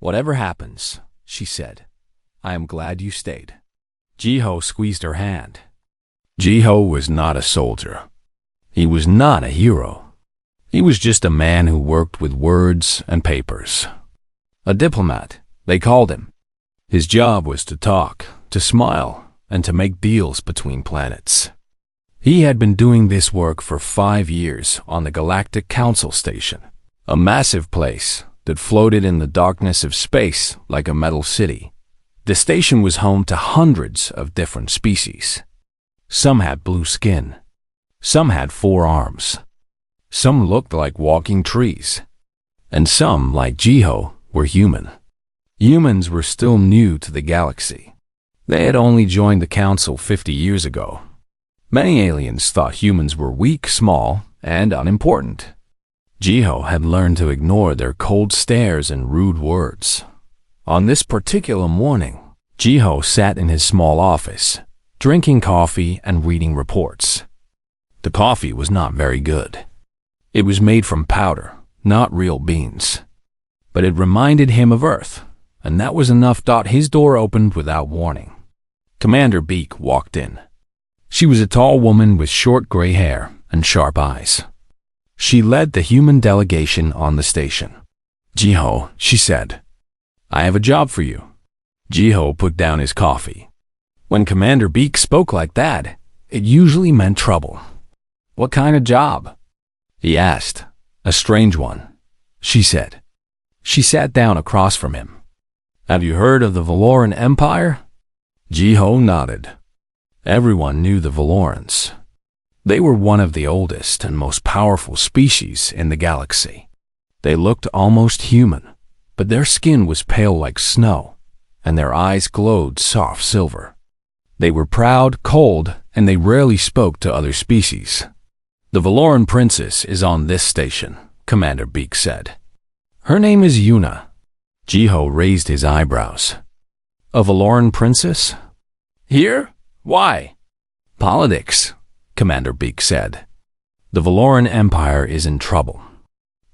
"Whatever happens," she said, "I am glad you stayed." Jiho squeezed her hand. Jiho was not a soldier. He was not a hero. He was just a man who worked with words and papers. A diplomat, they called him. His job was to talk, to smile, and to make deals between planets. He had been doing this work for 5 years on the Galactic Council Station, a massive place that floated in the darkness of space like a metal city. The station was home to hundreds of different species. Some had blue skin. Some had 4 arms. Some looked like walking trees. And some, like Jiho, were human. Humans were still new to the galaxy. They had only joined the Council 50 years ago. Many aliens thought humans were weak, small, and unimportant. Jiho had learned to ignore their cold stares and rude words. On this particular morning, Jiho sat in his small office, drinking coffee and reading reports. The coffee was not very good. It was made from powder, not real beans. But it reminded him of Earth, and that was enough. His door opened without warning. Commander Beak walked in. She was a tall woman with short gray hair and sharp eyes. She led the human delegation on the station. "Jiho," she said, "I have a job for you." Jiho put down his coffee. When Commander Beak spoke like that, it usually meant trouble. "What kind of job?" he asked. "A strange one," she said. She sat down across from him. "Have you heard of the Valoran Empire?" Jiho nodded. Everyone knew the Valorans. They were one of the oldest and most powerful species in the galaxy. They looked almost human, but their skin was pale like snow, and their eyes glowed soft silver. They were proud, cold, and they rarely spoke to other species. "The Valoran princess is on this station," Commander Beak said. "Her name is Yuna." Jiho raised his eyebrows. "A Valoran princess? Here? Why?" "Politics," Commander Beak said. "The Valoran Empire is in trouble.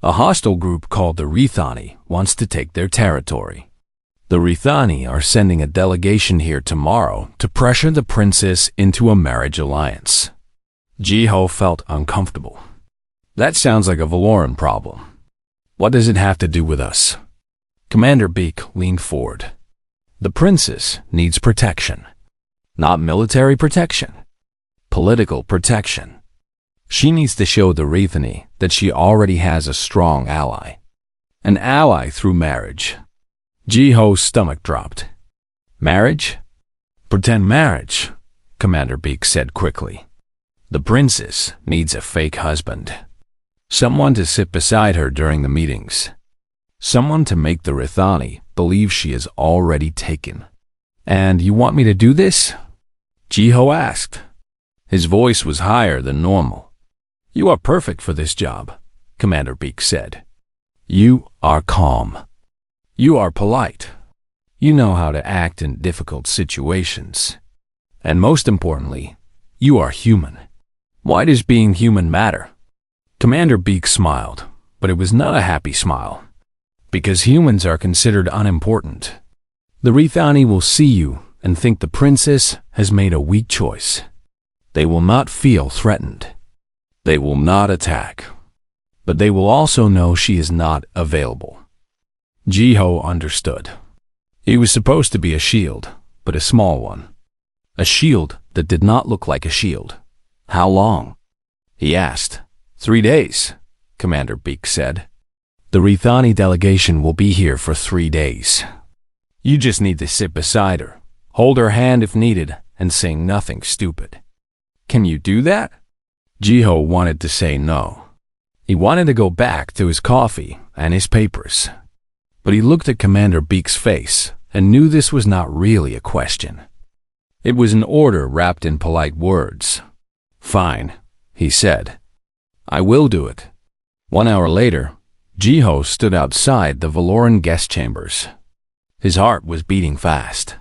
A hostile group called the Rethani wants to take their territory. The Rethani are sending a delegation here tomorrow to pressure the princess into a marriage alliance." Jiho felt uncomfortable. "That sounds like a Valoran problem. What does it have to do with us?" Commander Beak leaned forward. "The princess needs protection. Not military protection. Political protection. She needs to show the Rethani that she already has a strong ally. An ally through marriage." Jiho's stomach dropped. "Marriage? Pretend marriage," Commander Beak said quickly. "The princess needs a fake husband. Someone to sit beside her during the meetings. Someone to make the Rethani believe she is already taken." "And you want me to do this?" Jiho asked. His voice was higher than normal. "You are perfect for this job," Commander Beak said. "You are calm. You are polite. You know how to act in difficult situations. And most importantly, you are human. Why does being human matter?" Commander Beak smiled, but it was not a happy smile. "Because humans are considered unimportant. The Rethani will see you and think the princess has made a weak choice. They will not feel threatened. They will not attack. But they will also know she is not available." Jiho understood. He was supposed to be a shield, but a small one. A shield that did not look like a shield. "How long?" he asked. 3 days, Commander Beak said. "The Rethani delegation will be here for 3 days. You just need to sit beside her, hold her hand if needed, and say nothing stupid." "Can you do that?" Jiho wanted to say no. He wanted to go back to his coffee and his papers. But he looked at Commander Beak's face and knew this was not really a question. It was an order wrapped in polite words. "Fine," he said. "I will do it." 1 hour later, Jiho stood outside the Valoran guest chambers. His heart was beating fast.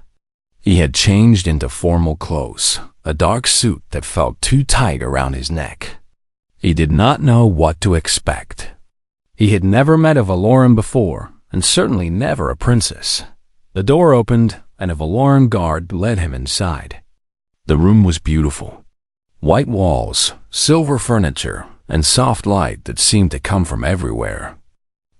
He had changed into formal clothes, a dark suit that felt too tight around his neck. He did not know what to expect. He had never met a Valoran before, and certainly never a princess. The door opened, and a Valoran guard led him inside. The room was beautiful. White walls, silver furniture, and soft light that seemed to come from everywhere.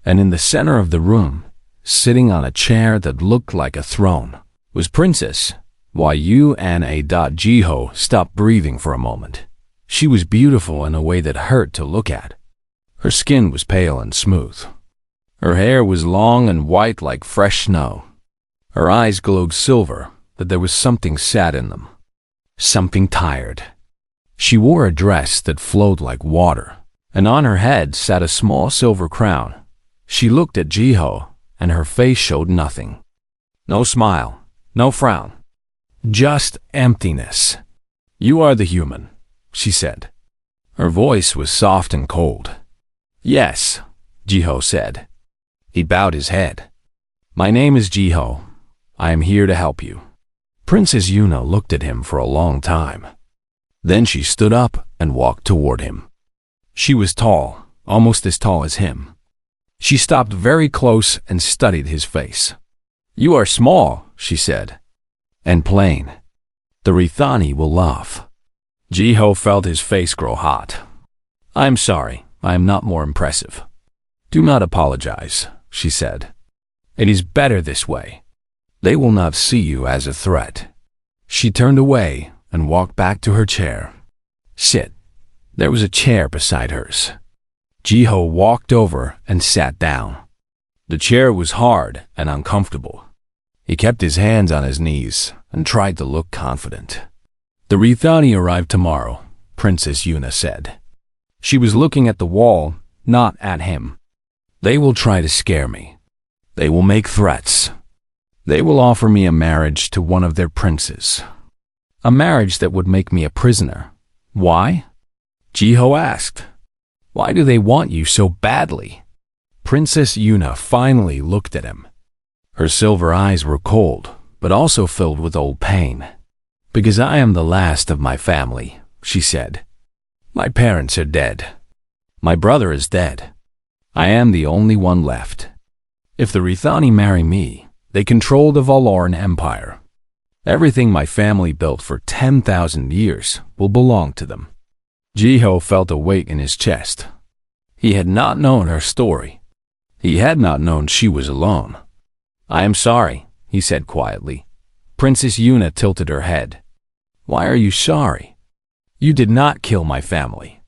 And in the center of the room, sitting on a chair that looked like a throne, was Princess Yuna. Stopped breathing for a moment. She was beautiful in a way that hurt to look at. Her skin was pale and smooth. Her hair was long and white like fresh snow. Her eyes glowed silver, but there was something sad in them. Something tired. She wore a dress that flowed like water, and on her head sat a small silver crown. She looked at Jiho, and her face showed nothing. No smile, no frown. Just emptiness. "You are the human," she said. Her voice was soft and cold. "Yes," Jiho said. He bowed his head. "My name is Jiho. I am here to help you." Princess Yuna looked at him for a long time. Then she stood up and walked toward him. She was tall, almost as tall as him. She stopped very close and studied his face. "You are small," she said, "and plain. The Rithani will laugh." Jiho felt his face grow hot. "I am sorry, I am not more impressive." "Do not apologize," she said. "It is better this way. They will not see you as a threat." She turned away and walked back to her chair. "Sit." There was a chair beside hers. Jiho walked over and sat down. The chair was hard and uncomfortable. He kept his hands on his knees and tried to look confident. "The Rithani arrive tomorrow," Princess Yuna said. She was looking at the wall, not at him. "They will try to scare me. They will make threats. They will offer me a marriage to one of their princes. A marriage that would make me a prisoner. Why?" Jiho asked. "Why do they want you so badly?" Princess Yuna finally looked at him. Her silver eyes were cold, but also filled with old pain. "Because I am the last of my family," she said. "My parents are dead. My brother is dead. I am the only one left. If the Rithani marry me, they control the Valoran Empire. Everything my family built for 10,000 years will belong to them." Jiho felt a weight in his chest. He had not known her story. He had not known she was alone. "I am sorry," he said quietly. Princess Yuna tilted her head. "Why are you sorry?" "You did not kill my family."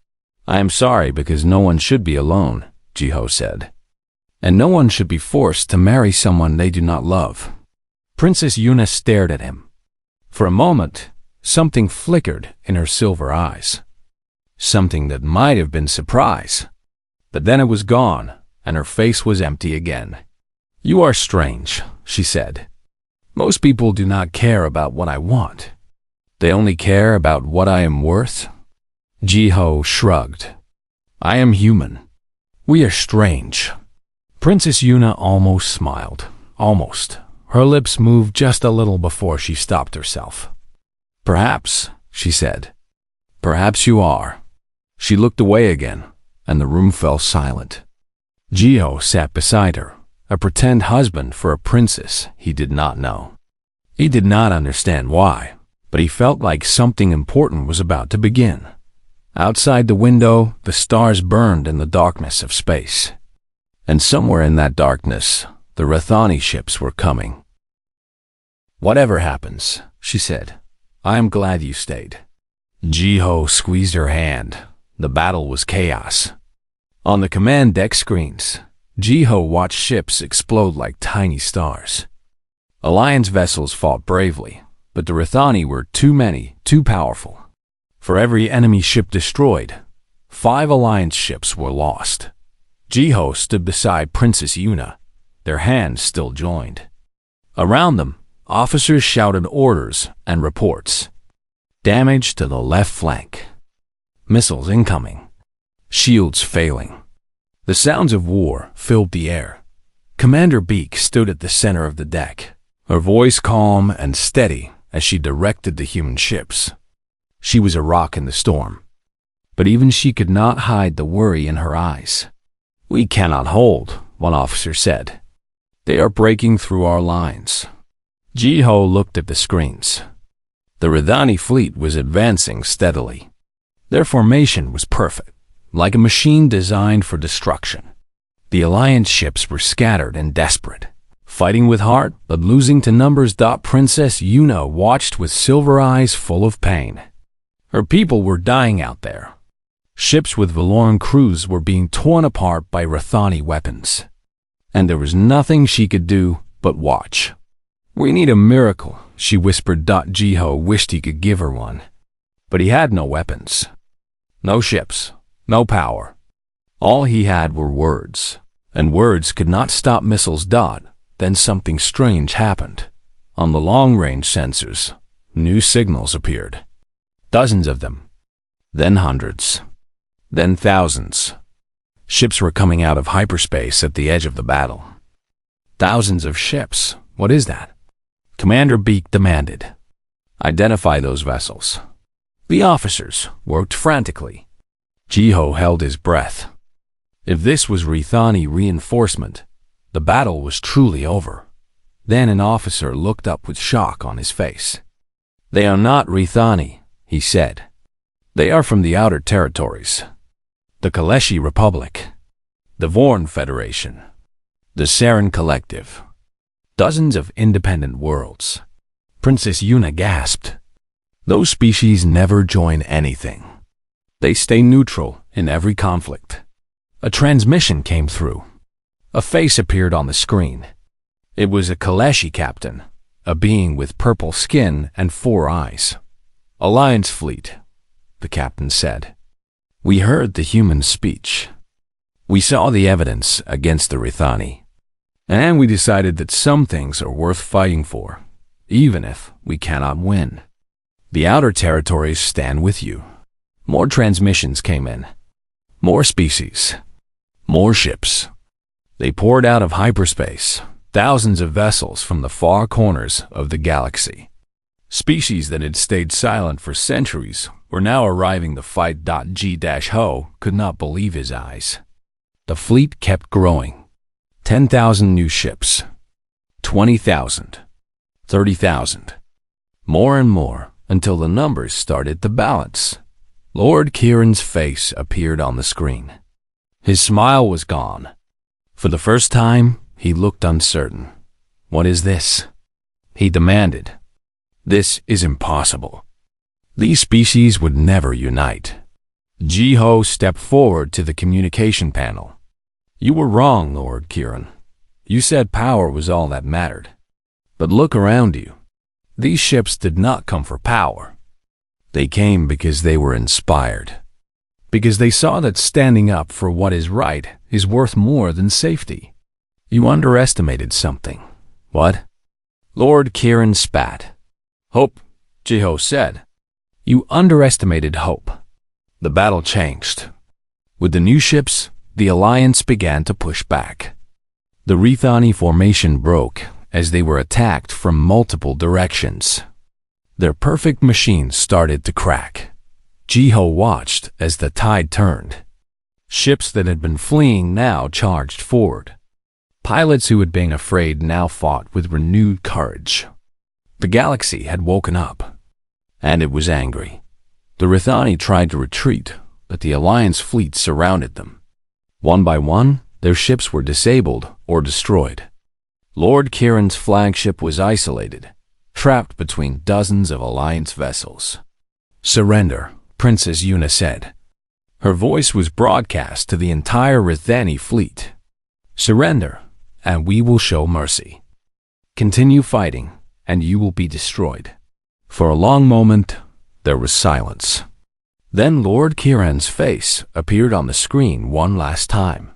"I am sorry because no one should be alone," Jiho said. "And no one should be forced to marry someone they do not love." Princess Yuna stared at him. For a moment, something flickered in her silver eyes. Something that might have been surprise. But then it was gone, and her face was empty again. "You are strange," she said. "Most people do not care about what I want. They only care about what I am worth." Jiho shrugged. "I am human. We are strange." Princess Yuna almost smiled. Almost. Her lips moved just a little before she stopped herself. "Perhaps," she said. "Perhaps you are." She looked away again, and the room fell silent. Jiho sat beside her, a pretend husband for a princess he did not know. He did not understand why, but he felt like something important was about to begin. Outside the window, the stars burned in the darkness of space. And somewhere in that darkness, the Rithani ships were coming. "Whatever happens," she said, "I am glad you stayed." Jiho squeezed her hand. The battle was chaos. On the command deck screens, Jiho watched ships explode like tiny stars. Alliance vessels fought bravely, but the Rithani were too many, too powerful. For every enemy ship destroyed, 5 Alliance ships were lost. Jiho stood beside Princess Yuna, their hands still joined. Around them, officers shouted orders and reports. Damage to the left flank. Missiles incoming. Shields failing. The sounds of war filled the air. Commander Beak stood at the center of the deck, her voice calm and steady as she directed the human ships. She was a rock in the storm, but even she could not hide the worry in her eyes. "We cannot hold," one officer said. They are breaking through our lines. Jiho looked at the screens. The Rithani fleet was advancing steadily. Their formation was perfect, like a machine designed for destruction. The Alliance ships were scattered and desperate, fighting with heart but losing to numbers. Princess Yuna watched with silver eyes full of pain. Her people were dying out there. Ships with Valoran crews were being torn apart by Rithani weapons. And there was nothing she could do but watch. "We need a miracle," she whispered. Jiho wished he could give her one. But he had no weapons. No ships. No power. All he had were words. And words could not stop missiles. Then something strange happened. On the long-range sensors, new signals appeared. Dozens of them. Then hundreds. Then thousands. Ships were coming out of hyperspace at the edge of the battle. Thousands of ships. What is that? Commander Beak demanded. Identify those vessels. The officers worked frantically. Jiho held his breath. If this was Rithani reinforcement, the battle was truly over. Then an officer looked up with shock on his face. "They are not Rithani," he said. "They are from the outer territories. The Kaleshi Republic, the Vorn Federation, the Saren Collective, dozens of independent worlds." Princess Yuna gasped. Those species never join anything. They stay neutral in every conflict. A transmission came through. A face appeared on the screen. It was a Kaleshi captain, a being with purple skin and 4 eyes. "Alliance fleet," the captain said. "We heard the human speech. We saw the evidence against the Rithani. And we decided that some things are worth fighting for, even if we cannot win. The outer territories stand with you." More transmissions came in. More species. More ships. They poured out of hyperspace, thousands of vessels from the far corners of the galaxy. Species that had stayed silent for centuries were now arriving to fight. G-Ho could not believe his eyes. The fleet kept growing. 10,000 new ships. 20,000. 30,000. More and more until the numbers started to balance. Lord Kieran's face appeared on the screen. His smile was gone. For the first time, he looked uncertain. "What is this?" he demanded. "This is impossible. These species would never unite." Jiho stepped forward to the communication panel. "You were wrong, Lord Kieran. You said power was all that mattered. But look around you. These ships did not come for power. They came because they were inspired. Because they saw that standing up for what is right is worth more than safety. You underestimated something." "What?" Lord Kieran spat. "Hope," Jiho said. "You underestimated hope." The battle changed. With the new ships, the Alliance began to push back. The Rithani formation broke as they were attacked from multiple directions. Their perfect machines started to crack. Jiho watched as the tide turned. Ships that had been fleeing now charged forward. Pilots who had been afraid now fought with renewed courage. The galaxy had woken up, and it was angry. The Rithani tried to retreat, but the Alliance fleet surrounded them. One by one, their ships were disabled or destroyed. Lord Kieran's flagship was isolated, trapped between dozens of Alliance vessels. "Surrender," Princess Yuna said. Her voice was broadcast to the entire Rithani fleet. "Surrender, and we will show mercy. Continue fighting, and you will be destroyed." For a long moment, there was silence. Then Lord Kieran's face appeared on the screen one last time.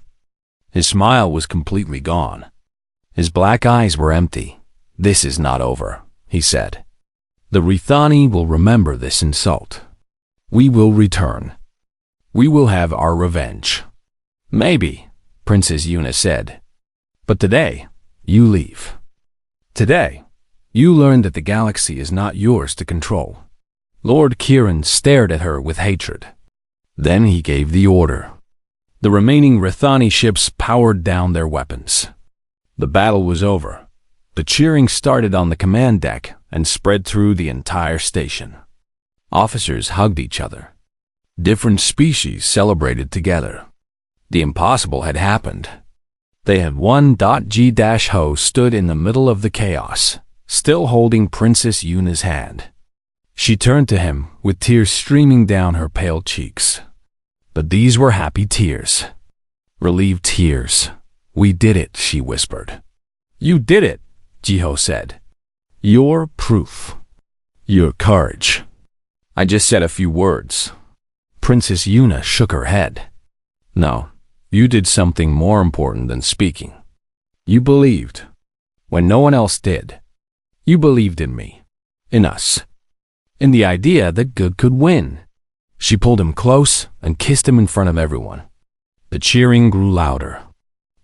His smile was completely gone. His black eyes were empty. "This is not over," he said. "The Rithani will remember this insult. We will return. We will have our revenge." "Maybe," Princess Yuna said. "But today, you leave. Today, you learn that the galaxy is not yours to control." Lord Kieran stared at her with hatred. Then he gave the order. The remaining Rithani ships powered down their weapons. The battle was over. The cheering started on the command deck and spread through the entire station. Officers hugged each other. Different species celebrated together. The impossible had happened. They had won. G-Ho stood in the middle of the chaos, still holding Princess Yuna's hand. She turned to him with tears streaming down her pale cheeks. But these were happy tears. Relieved tears. "We did it," she whispered. "You did it," Ji-Ho said. "Your proof. Your courage." "I just said a few words." Princess Yuna shook her head. "No, you did something more important than speaking. You believed. When no one else did. You believed in me. In us. In the idea that good could win." She pulled him close and kissed him in front of everyone. The cheering grew louder.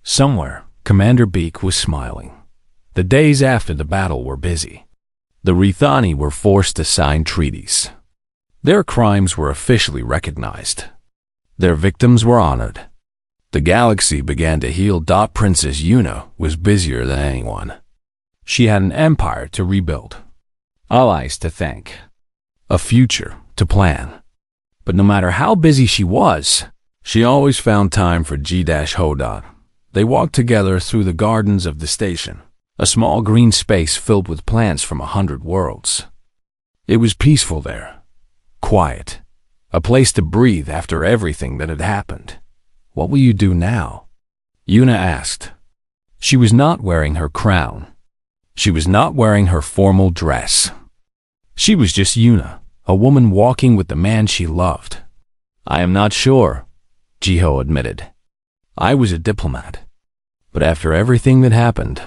Somewhere, Commander Beak was smiling. The days after the battle were busy. The Rithani were forced to sign treaties. Their crimes were officially recognized. Their victims were honored. The galaxy began to heal. Princess Yuna was busier than anyone. She had an empire to rebuild, allies to thank, a future to plan. But no matter how busy she was, she always found time for G-Ho. They walked together through the gardens of the station, a small green space filled with plants from 100 worlds. It was peaceful there, quiet, a place to breathe after everything that had happened. "What will you do now?" Yuna asked. She was not wearing her crown. She was not wearing her formal dress. She was just Yuna, a woman walking with the man she loved. "I am not sure," Ji-Ho admitted. "I was a diplomat. But after everything that happened,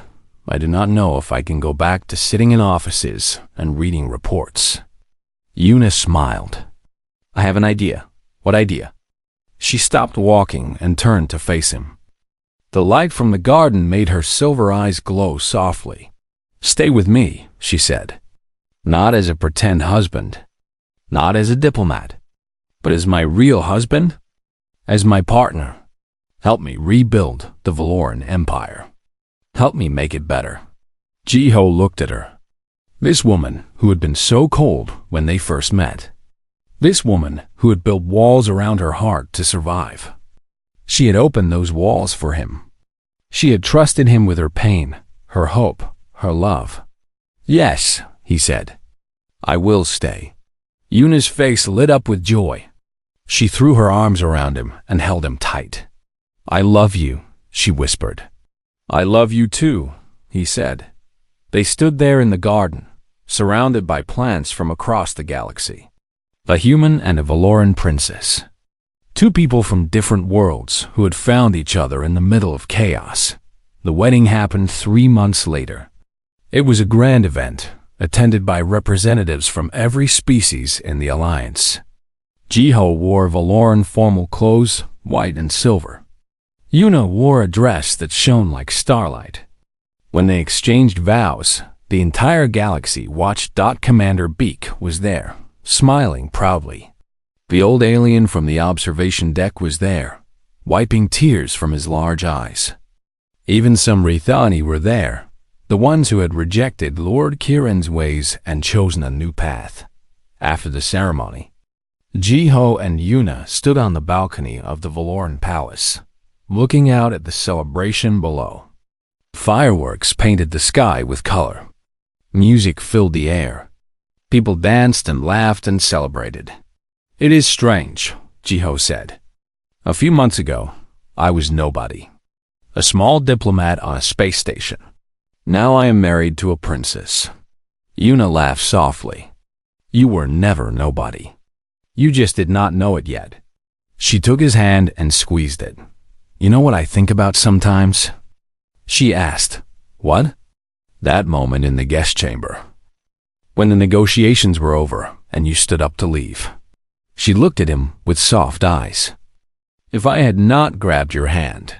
I do not know if I can go back to sitting in offices and reading reports." Yuna smiled. "I have an idea." "What idea?" She stopped walking and turned to face him. The light from the garden made her silver eyes glow softly. "Stay with me," she said. "Not as a pretend husband. Not as a diplomat. But as my real husband. As my partner. Help me rebuild the Valoran Empire. Help me make it better." Ji-Ho looked at her. This woman who had been so cold when they first met. This woman who had built walls around her heart to survive. She had opened those walls for him. She had trusted him with her pain, her hope, her love. "Yes," he said. "I will stay." Yuna's face lit up with joy. She threw her arms around him and held him tight. "I love you," she whispered. "I love you too," he said. They stood there in the garden, surrounded by plants from across the galaxy. A human and a Valoran princess. Two people from different worlds who had found each other in the middle of chaos. The wedding happened 3 months later. It was a grand event, attended by representatives from every species in the Alliance. Ji-Ho wore Valoran formal clothes, white and silver. Yuna wore a dress that shone like starlight. When they exchanged vows, the entire galaxy watched. Commander Beak was there, smiling proudly. The old alien from the observation deck was there, wiping tears from his large eyes. Even some Rithani were there, the ones who had rejected Lord Kiran's ways and chosen a new path. After the ceremony, Ji-Ho and Yuna stood on the balcony of the Valoran Palace, looking out at the celebration below. Fireworks painted the sky with color. Music filled the air. People danced and laughed and celebrated. "It is strange," Ji-Ho said. "A few months ago, I was nobody. A small diplomat on a space station. Now I am married to a princess." Yuna laughed softly. "You were never nobody. You just did not know it yet." She took his hand and squeezed it. "You know what I think about sometimes?" She asked. "What?" "That moment in the guest chamber. When the negotiations were over and you stood up to leave." She looked at him with soft eyes. "If I had not grabbed your hand,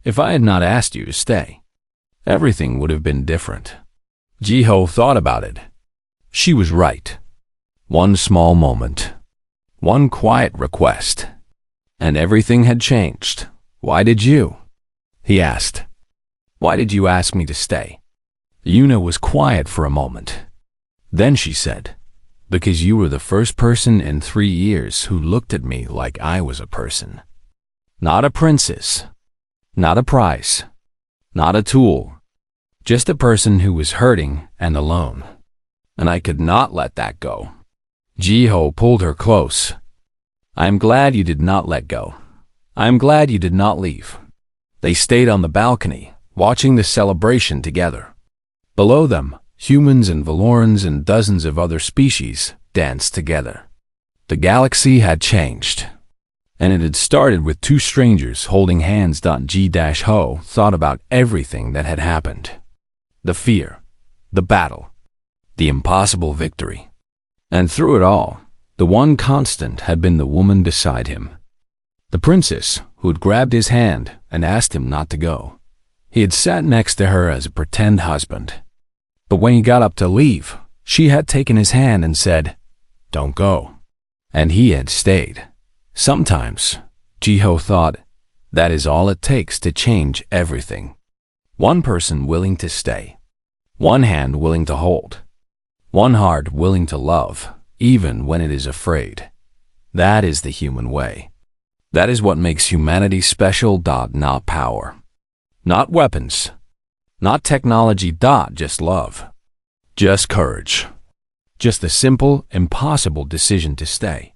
if I had not asked you to stay, everything would have been different." Ji-Ho thought about it. She was right. One small moment. One quiet request. And everything had changed. "Why did you?" he asked. Why did you ask me to stay? Yuna was quiet for a moment. Then she said, because you were the first person in 3 years who looked at me like I was a person. Not a princess. Not a prize. Not a tool. Just a person who was hurting and alone. And I could not let that go. Jiho pulled her close. I am glad you did not let go. I am glad you did not leave. They stayed on the balcony, watching the celebration together. Below them, humans and Valorans and dozens of other species danced together. The galaxy had changed, and it had started with 2 strangers holding hands. G-Ho thought about everything that had happened. The fear, the battle, the impossible victory. And through it all, the one constant had been the woman beside him. The princess who had grabbed his hand and asked him not to go. He had sat next to her as a pretend husband. But when he got up to leave, she had taken his hand and said, "Don't go." And he had stayed. Sometimes, Jiho thought, that is all it takes to change everything. One person willing to stay. One hand willing to hold. One heart willing to love, even when it is afraid. That is the human way. That is what makes humanity special. Not power. Not weapons. Not technology. Just love. Just courage. Just the simple, impossible decision to stay.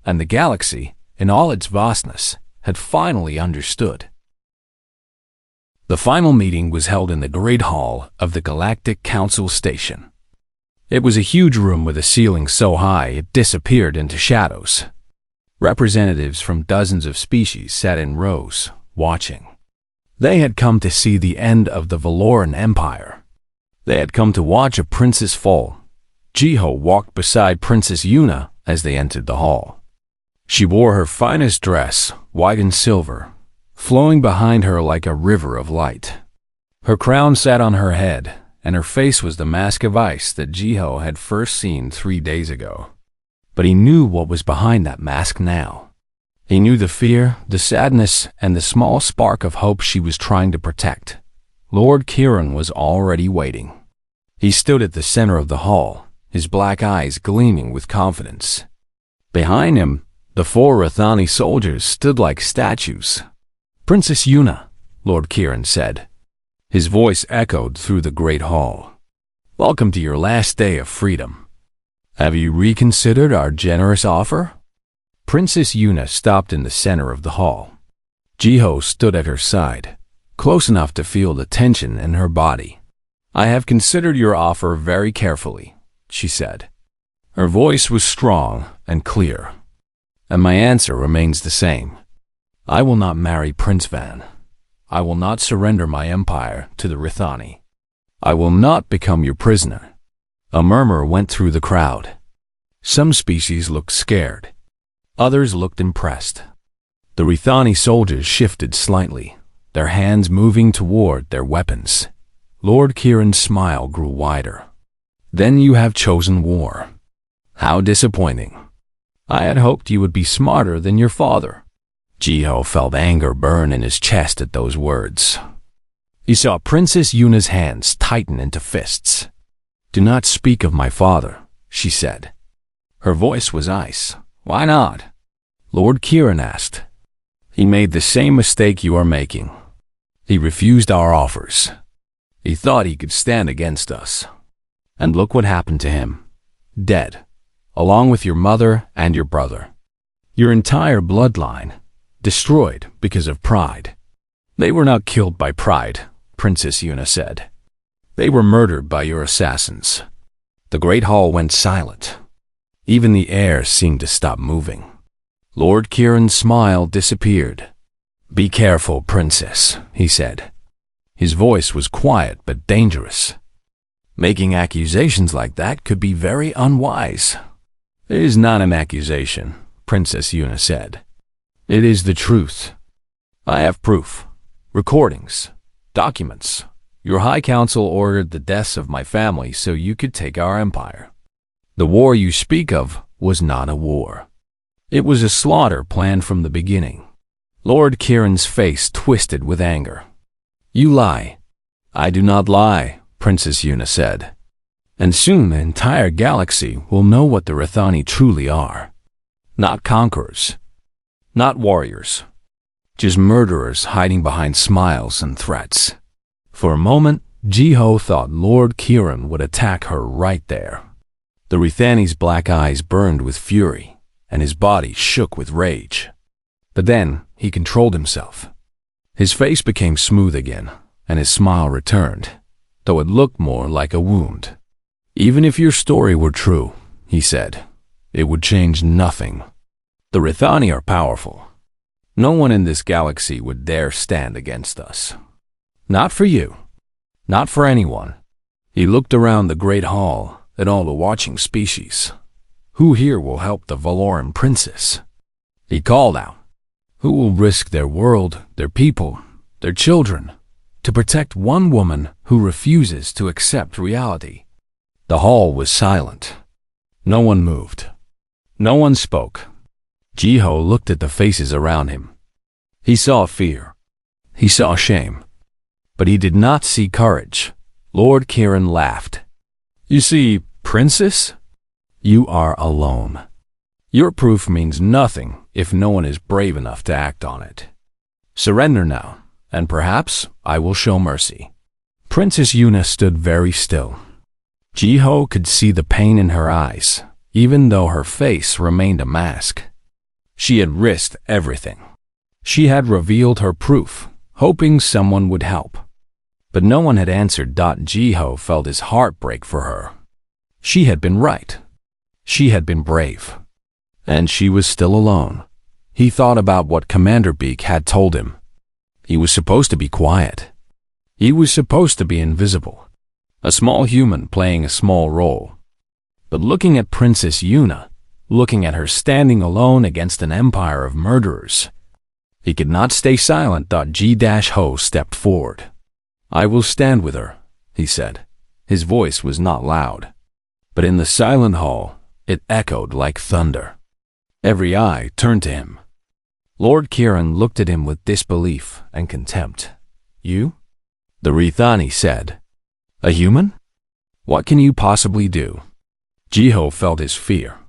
And the galaxy, in all its vastness, had finally understood. The final meeting was held in the Great Hall of the Galactic Council Station. It was a huge room with a ceiling so high it disappeared into shadows. Representatives from dozens of species sat in rows, watching. They had come to see the end of the Valoran Empire. They had come to watch a princess fall. Jiho walked beside Princess Yuna as they entered the hall. She wore her finest dress, white and silver, flowing behind her like a river of light. Her crown sat on her head, and her face was the mask of ice that Jiho had first seen 3 days ago. But he knew what was behind that mask now. He knew the fear, the sadness, and the small spark of hope she was trying to protect. Lord Kiran was already waiting. He stood at the center of the hall, his black eyes gleaming with confidence. Behind him, the 4 Rathani soldiers stood like statues. "Princess Yuna," Lord Kiran said. His voice echoed through the great hall. "Welcome to your last day of freedom. Have you reconsidered our generous offer?" Princess Yuna stopped in the center of the hall. Jiho stood at her side, close enough to feel the tension in her body. "I have considered your offer very carefully," she said. Her voice was strong and clear. "And my answer remains the same. I will not marry Prince Van. I will not surrender my empire to the Rithani. I will not become your prisoner." A murmur went through the crowd. Some species looked scared. Others looked impressed. The Rithani soldiers shifted slightly, their hands moving toward their weapons. Lord Kiran's smile grew wider. "Then you have chosen war. How disappointing. I had hoped you would be smarter than your father." Jiho felt anger burn in his chest at those words. He saw Princess Yuna's hands tighten into fists. "Do not speak of my father," she said. Her voice was ice. "Why not?" Lord Kiran asked. "He made the same mistake you are making. He refused our offers. He thought he could stand against us. And look what happened to him. Dead, along with your mother and your brother. Your entire bloodline, destroyed because of pride." "They were not killed by pride," Princess Yuna said. "They were murdered by your assassins." The great hall went silent. Even the air seemed to stop moving. Lord Kiran's smile disappeared. "Be careful, princess," he said. His voice was quiet but dangerous. "Making accusations like that could be very unwise." "It is not an accusation," Princess Yuna said. "It is the truth. I have proof, recordings, documents. Your High Council ordered the deaths of my family so you could take our empire. The war you speak of was not a war. It was a slaughter planned from the beginning." Lord Kiran's face twisted with anger. "You lie. I do not lie, Princess Yuna said. And soon the entire galaxy will know what the Rithani truly are. Not conquerors. Not warriors. Just murderers hiding behind smiles and threats. For a moment, Jiho thought Lord Kiran would attack her right there. The Rithani's black eyes burned with fury, and his body shook with rage. But then he controlled himself. His face became smooth again, and his smile returned, though it looked more like a wound. Even if your story were true, he said, it would change nothing. The Rithani are powerful. No one in this galaxy would dare stand against us. Not for you. Not for anyone. He looked around the great hall at all the watching species. Who here will help the Valoran princess? He called out. Who will risk their world, their people, their children, to protect one woman who refuses to accept reality? The hall was silent. No one moved. No one spoke. Jiho looked at the faces around him. He saw fear. He saw shame. But he did not see courage. Lord Kiran laughed. You see, princess, you are alone. Your proof means nothing if no one is brave enough to act on it. Surrender now, and perhaps I will show mercy. Princess Yuna stood very still. Jiho could see the pain in her eyes, even though her face remained a mask. She had risked everything. She had revealed her proof, hoping someone would help. But no one had answered. Jiho felt his heart break for her. She had been right. She had been brave. And she was still alone. He thought about what Commander Beak had told him. He was supposed to be quiet. He was supposed to be invisible. A small human playing a small role. But looking at Princess Yuna, looking at her standing alone against an empire of murderers, he could not stay silent. G-Ho stepped forward. I will stand with her, he said. His voice was not loud, but in the silent hall, it echoed like thunder. Every eye turned to him. Lord Kiran looked at him with disbelief and contempt. You? The Rithani said. A human? What can you possibly do? Jiho felt his fear.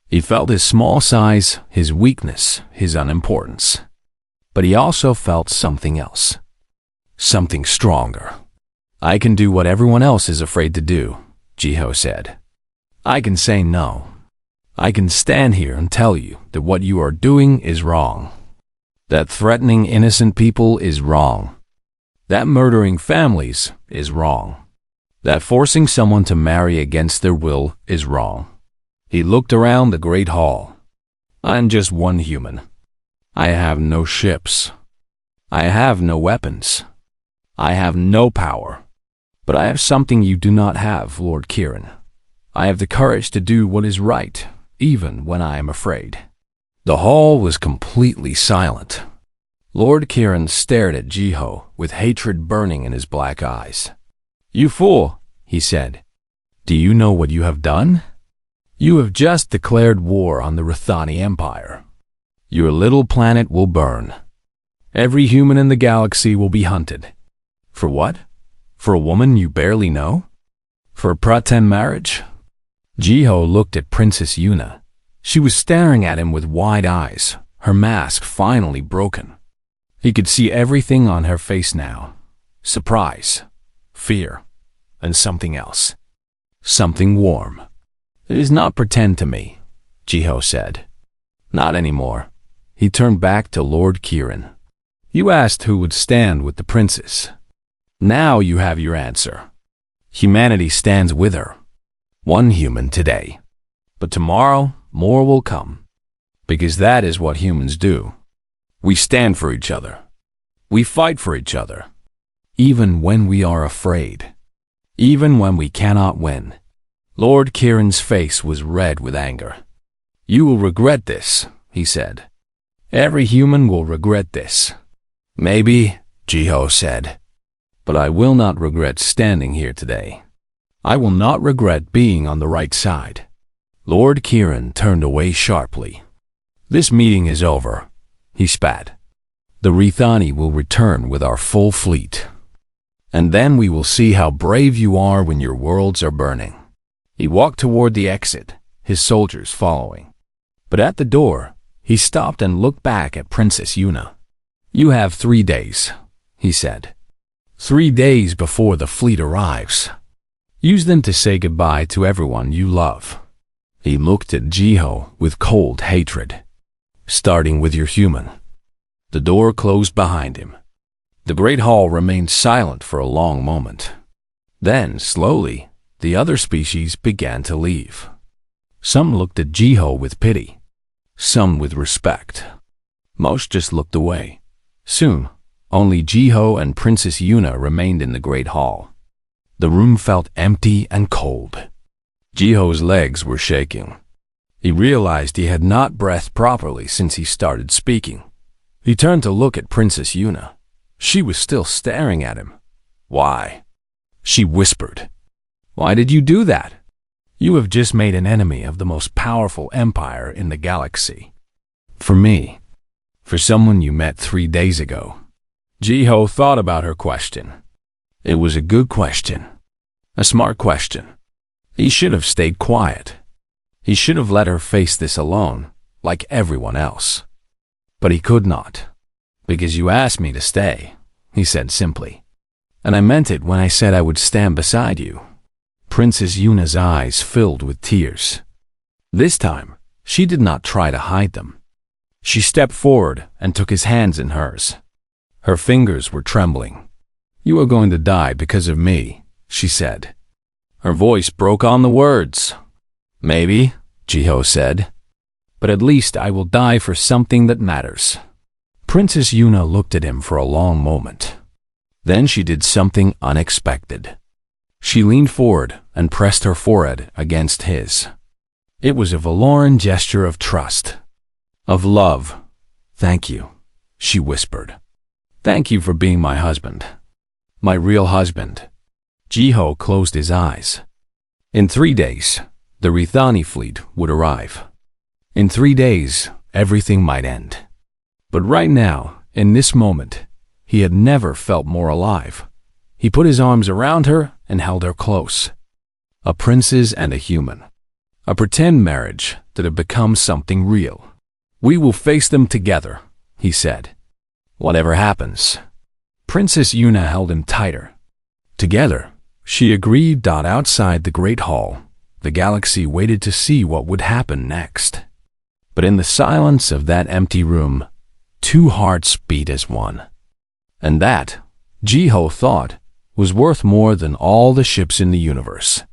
He felt his small size, his weakness, his unimportance. But he also felt something else. Something stronger. I can do what everyone else is afraid to do, Jiho said. I can say no. I can stand here and tell you that what you are doing is wrong. That threatening innocent people is wrong. That murdering families is wrong. That forcing someone to marry against their will is wrong. He looked around the great hall. I am just one human. I have no ships. I have no weapons. I have no power. But I have something you do not have, Lord Kiran. I have the courage to do what is right, even when I am afraid. The hall was completely silent. Lord Kiran stared at Jiho with hatred burning in his black eyes. You fool, he said. Do you know what you have done? You have just declared war on the Rithani Empire. Your little planet will burn. Every human in the galaxy will be hunted. For what? For a woman you barely know? For a pretend marriage? Jiho looked at Princess Yuna. She was staring at him with wide eyes, her mask finally broken. He could see everything on her face now. Surprise, fear, and something else. Something warm. It is not pretend to me, Jiho said. Not anymore. He turned back to Lord Kiran. You asked who would stand with the princess. Now you have your answer. Humanity stands with her. One human today. But tomorrow, more will come. Because that is what humans do. We stand for each other. We fight for each other. Even when we are afraid. Even when we cannot win. Lord Kiran's face was red with anger. You will regret this, he said. Every human will regret this. Maybe, Jiho said. But I will not regret standing here today. I will not regret being on the right side. Lord Kiran turned away sharply. This meeting is over, he spat. The Rithani will return with our full fleet. And then we will see how brave you are when your worlds are burning." He walked toward the exit, his soldiers following. But at the door, he stopped and looked back at Princess Yuna. "You have 3 days," he said. 3 days before the fleet arrives. Use them to say goodbye to everyone you love." He looked at Jiho with cold hatred. "Starting with your human." The door closed behind him. The great hall remained silent for a long moment. Then, slowly, the other species began to leave. Some looked at Jiho with pity, some with respect. Most just looked away. Soon, only Jiho and Princess Yuna remained in the great hall. The room felt empty and cold. Jiho's legs were shaking. He realized he had not breathed properly since he started speaking. He turned to look at Princess Yuna. She was still staring at him. "Why?" she whispered. "Why did you do that? You have just made an enemy of the most powerful empire in the galaxy. For me. For someone you met 3 days ago." Jiho thought about her question. It was a good question. A smart question. He should have stayed quiet. He should have let her face this alone, like everyone else. But he could not. "Because you asked me to stay," he said simply. "And I meant it when I said I would stand beside you." Princess Yuna's eyes filled with tears. This time, she did not try to hide them. She stepped forward and took his hands in hers. Her fingers were trembling. "You are going to die because of me," she said. Her voice broke on the words. "Maybe," Jiho said. "But at least I will die for something that matters." Princess Yuna looked at him for a long moment. Then she did something unexpected. She leaned forward and pressed her forehead against his. It was a Valoran gesture of trust, of love. "Thank you," she whispered. "Thank you for being my husband. My real husband." Jiho closed his eyes. In 3 days, the Rithani fleet would arrive. In 3 days, everything might end. But right now, in this moment, he had never felt more alive. He put his arms around her and held her close. A princess and a human. A pretend marriage that had become something real. "We will face them together," he said. "Whatever happens." Princess Yuna held him tighter. Together, she agreed. Outside the great hall, the galaxy waited to see what would happen next. But in the silence of that empty room, 2 hearts beat as one. And that, Jiho thought, was worth more than all the ships in the universe.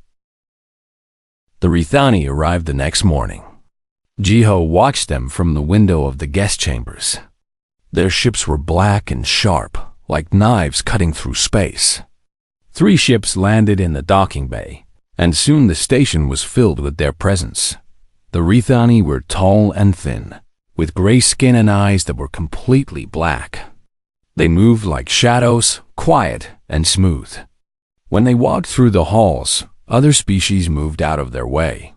The Rithani arrived the next morning. Jiho watched them from the window of the guest chambers. Their ships were black and sharp, like knives cutting through space. 3 ships landed in the docking bay, and soon the station was filled with their presence. The Rithani were tall and thin, with gray skin and eyes that were completely black. They moved like shadows, quiet and smooth. When they walked through the halls, other species moved out of their way.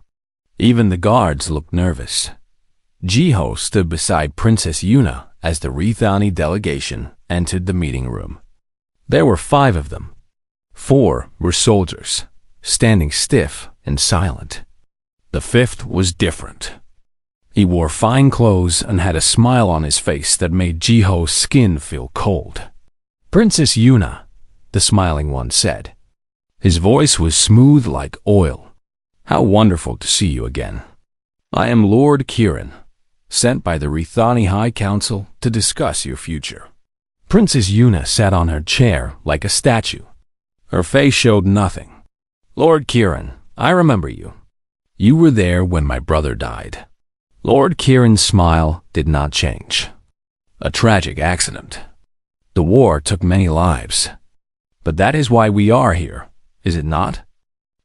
Even the guards looked nervous. Jiho stood beside Princess Yuna as the Rithani delegation entered the meeting room. There were 5 of them. 4 were soldiers, standing stiff and silent. The 5th was different. He wore fine clothes and had a smile on his face that made Jiho's skin feel cold. "Princess Yuna," the smiling one said. His voice was smooth like oil. "How wonderful to see you again. I am Lord Kirin, sent by the Rithani High Council to discuss your future." Princess Yuna sat on her chair like a statue. Her face showed nothing. "Lord Kirin, I remember you. You were there when my brother died." Lord Kirin's smile did not change. "A tragic accident. The war took many lives. But that is why we are here, is it not?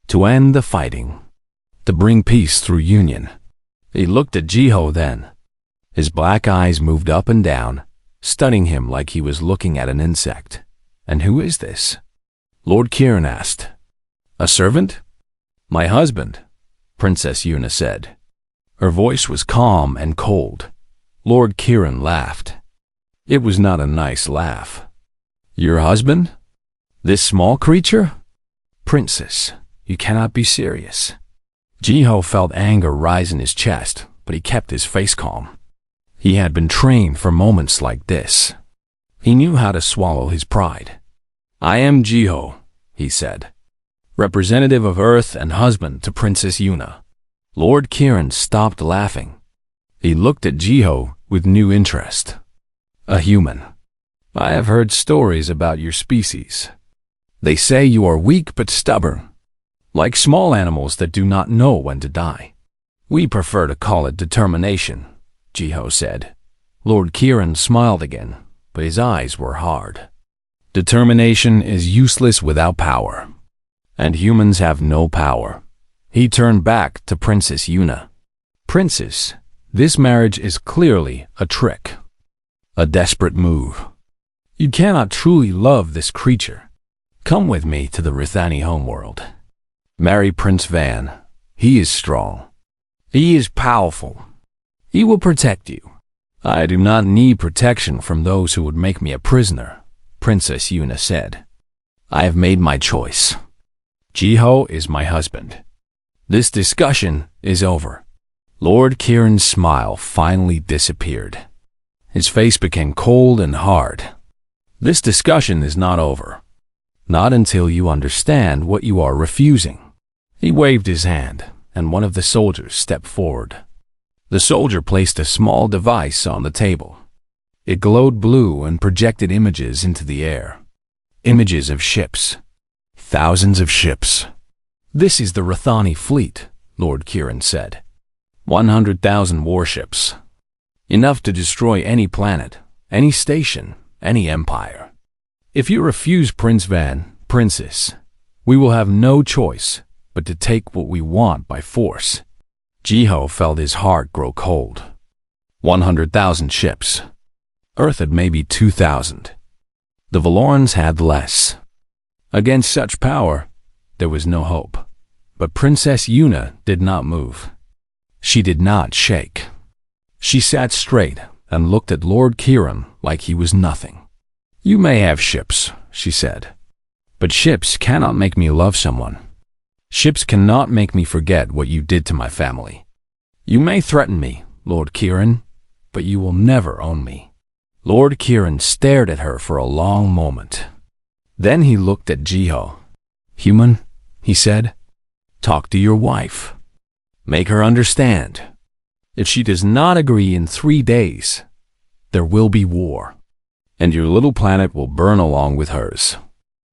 To end the fighting. To bring peace through union." He looked at Jiho then. His black eyes moved up and down, studying him like he was looking at an insect. "And who is this?" Lord Kirin asked. "A servant?" "My husband," Princess Yuna said. Her voice was calm and cold. Lord Kirin laughed. It was not a nice laugh. "Your husband?" This small creature? Princess, you cannot be serious. Jiho felt anger rise in his chest, but he kept his face calm. He had been trained for moments like this. He knew how to swallow his pride. I am Jiho, he said, representative of Earth and husband to Princess Yuna. Lord Kiran stopped laughing. He looked at Jiho with new interest. A human. I have heard stories about your species. They say you are weak but stubborn, like small animals that do not know when to die. We prefer to call it determination, Jiho said. Lord Kiran smiled again, but his eyes were hard. Determination is useless without power, and humans have no power. He turned back to Princess Yuna. Princess, this marriage is clearly a trick, a desperate move. You cannot truly love this creature. Come with me to the Rithani homeworld. Marry Prince Van. He is strong. He is powerful. He will protect you. I do not need protection from those who would make me a prisoner, Princess Yuna said. I have made my choice. Jiho is my husband. This discussion is over. Lord Kiran's smile finally disappeared. His face became cold and hard. This discussion is not over. Not until you understand what you are refusing. He waved his hand, and one of the soldiers stepped forward. The soldier placed a small device on the table. It glowed blue and projected images into the air. Images of ships. Thousands of ships. This is the Rithani fleet, Lord Kiran said. 100,000 warships. Enough to destroy any planet, any station, any empire. If you refuse Prince Van, Princess, we will have no choice but to take what we want by force. Jiho felt his heart grow cold. 100,000 ships. Earth had maybe 2,000. The Valorans had less. Against such power, there was no hope. But Princess Yuna did not move. She did not shake. She sat straight and looked at Lord Kiran like he was nothing. You may have ships, she said, but ships cannot make me love someone. Ships cannot make me forget what you did to my family. You may threaten me, Lord Kiran, but you will never own me. Lord Kiran stared at her for a long moment. Then he looked at Jiho. Human, he said, talk to your wife. Make her understand. If she does not agree in 3 days, there will be war, and your little planet will burn along with hers.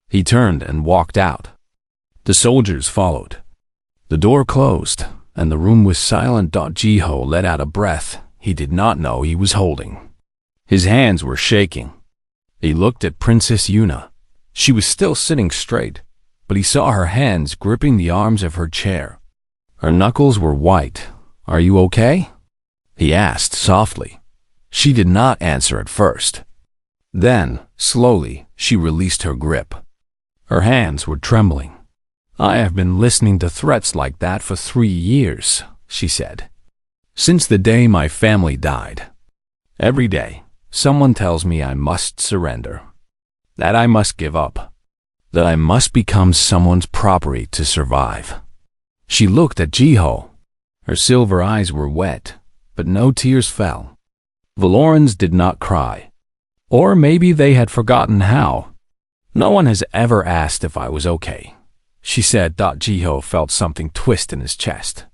He turned and walked out. The soldiers followed. The door closed, and the room was silent. Jiho let out a breath he did not know he was holding. His hands were shaking. He looked at Princess Yuna. She was still sitting straight, but he saw her hands gripping the arms of her chair. Her knuckles were white. Are you okay? He asked softly. She did not answer at first. Then, slowly, she released her grip. Her hands were trembling. I have been listening to threats like that for 3 years, she said. Since the day my family died. Every day, someone tells me I must surrender, that I must give up, that I must become someone's property to survive. She looked at Jiho. Her silver eyes were wet, but no tears fell. Valorans did not cry. Or maybe they had forgotten how. No one has ever asked if I was okay, she said. Jiho felt something twist in his chest.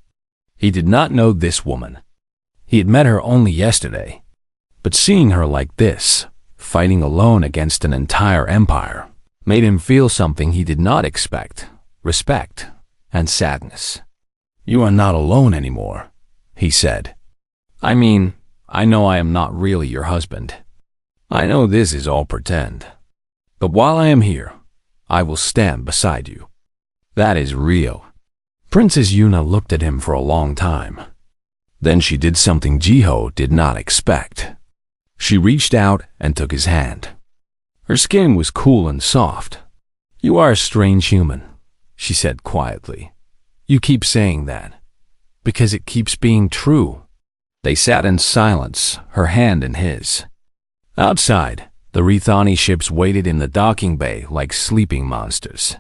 He did not know this woman. He had met her only yesterday. But seeing her like this, fighting alone against an entire empire, made him feel something he did not expect, respect and sadness. You are not alone anymore, he said. I mean, I know I am not really your husband. I know this is all pretend. But while I am here, I will stand beside you. That is real. Princess Yuna looked at him for a long time. Then she did something Jiho did not expect. She reached out and took his hand. Her skin was cool and soft. You are a strange human, she said quietly. You keep saying that, because it keeps being true. They sat in silence, her hand in his. Outside, The Rethani ships waited in the docking bay like sleeping monsters.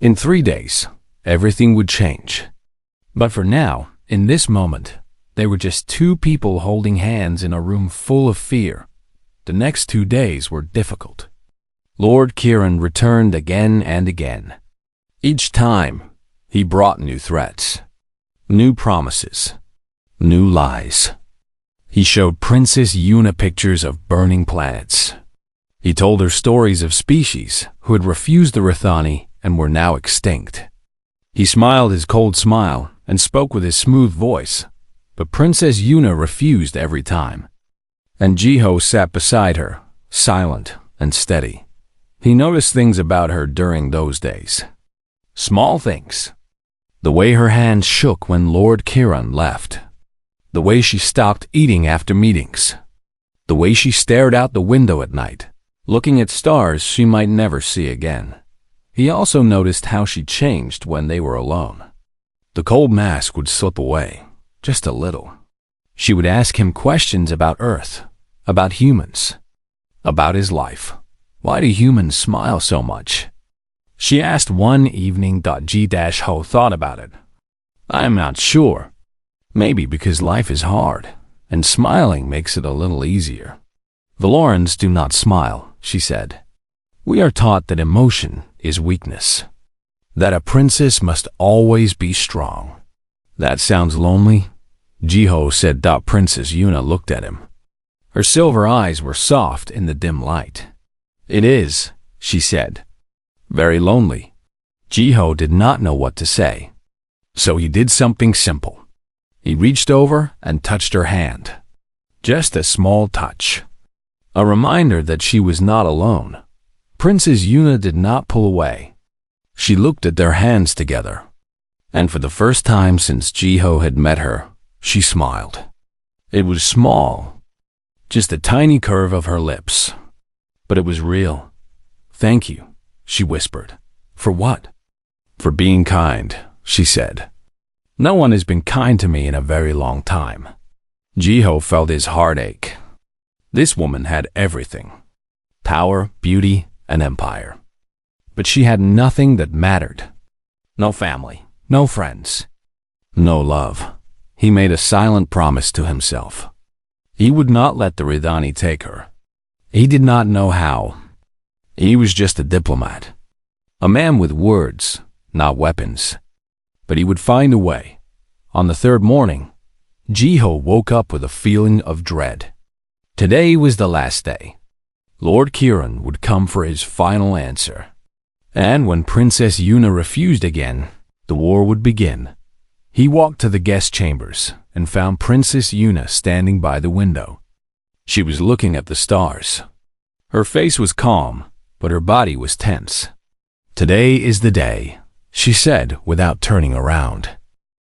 In 3 days, everything would change. But for now, in this moment, they were just two people holding hands in a room full of fear. The next 2 days were difficult. Lord Kieran returned again and again. Each time, he brought new threats, new promises, new lies. He showed Princess Yuna pictures of burning planets. He told her stories of species who had refused the Rethani and were now extinct. He smiled his cold smile and spoke with his smooth voice, but Princess Yuna refused every time. And Jiho sat beside her, silent and steady. He noticed things about her during those days. Small things. The way her hands shook when Lord Kieran left. The way she stopped eating after meetings. The way she stared out the window at night, looking at stars she might never see again. He also noticed how she changed when they were alone. The cold mask would slip away, just a little. She would ask him questions about Earth, about humans, about his life. Why do humans smile so much? She asked one evening. G-Ho thought about it. I'm not sure. Maybe because life is hard, and smiling makes it a little easier. Valorans do not smile, she said. We are taught that emotion is weakness, that a princess must always be strong. That sounds lonely, Jiho said. Princess Yuna looked at him. Her silver eyes were soft in the dim light. It is, she said. Very lonely. Jiho did not know what to say. So he did something simple. He reached over and touched her hand. Just a small touch. A reminder that she was not alone. Princess Yuna did not pull away. She looked at their hands together. And for the first time since Jiho had met her, she smiled. It was small. Just a tiny curve of her lips. But it was real. Thank you, she whispered. For what? For being kind, she said. No one has been kind to me in a very long time. Jiho felt his heart ache. This woman had everything. Power, beauty, and empire. But she had nothing that mattered. No family, no friends, no love. He made a silent promise to himself. He would not let the Rethani take her. He did not know how. He was just a diplomat. A man with words, not weapons. But he would find a way. On the third morning, Jiho woke up with a feeling of dread. Today was the last day. Lord Kieran would come for his final answer. And when Princess Yuna refused again, the war would begin. He walked to the guest chambers and found Princess Yuna standing by the window. She was looking at the stars. Her face was calm, but her body was tense. Today is the day, she said without turning around.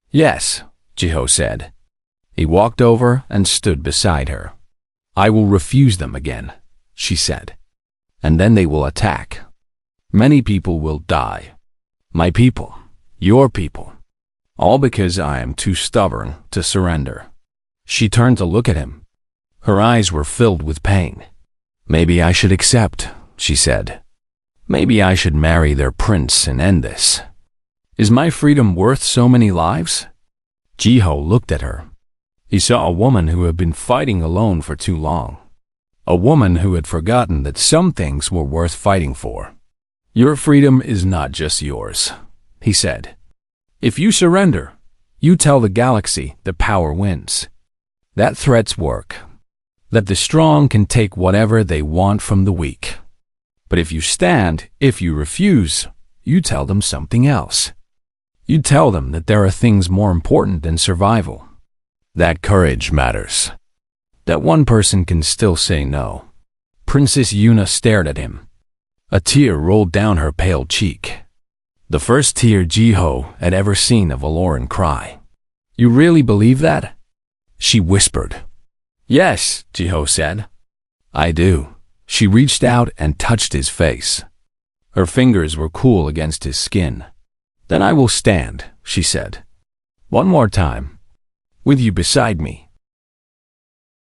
Yes, Jiho said. He walked over and stood beside her. I will refuse them again, she said. And then they will attack. Many people will die. My people, your people. All because I am too stubborn to surrender. She turned to look at him. Her eyes were filled with pain. Maybe I should accept, she said. Maybe I should marry their prince and end this. Is my freedom worth so many lives? Jiho looked at her. He saw a woman who had been fighting alone for too long. A woman who had forgotten that some things were worth fighting for. Your freedom is not just yours, he said. If you surrender, you tell the galaxy that power wins. That threats work. That the strong can take whatever they want from the weak. But if you stand, if you refuse, you tell them something else. You tell them that there are things more important than survival. That courage matters. That one person can still say no. Princess Yuna stared at him. A tear rolled down her pale cheek. The first tear Jiho had ever seen a Valoran cry. You really believe that? She whispered. Yes, Jiho said. I do. She reached out and touched his face. Her fingers were cool against his skin. Then I will stand, she said. One more time. With you beside me.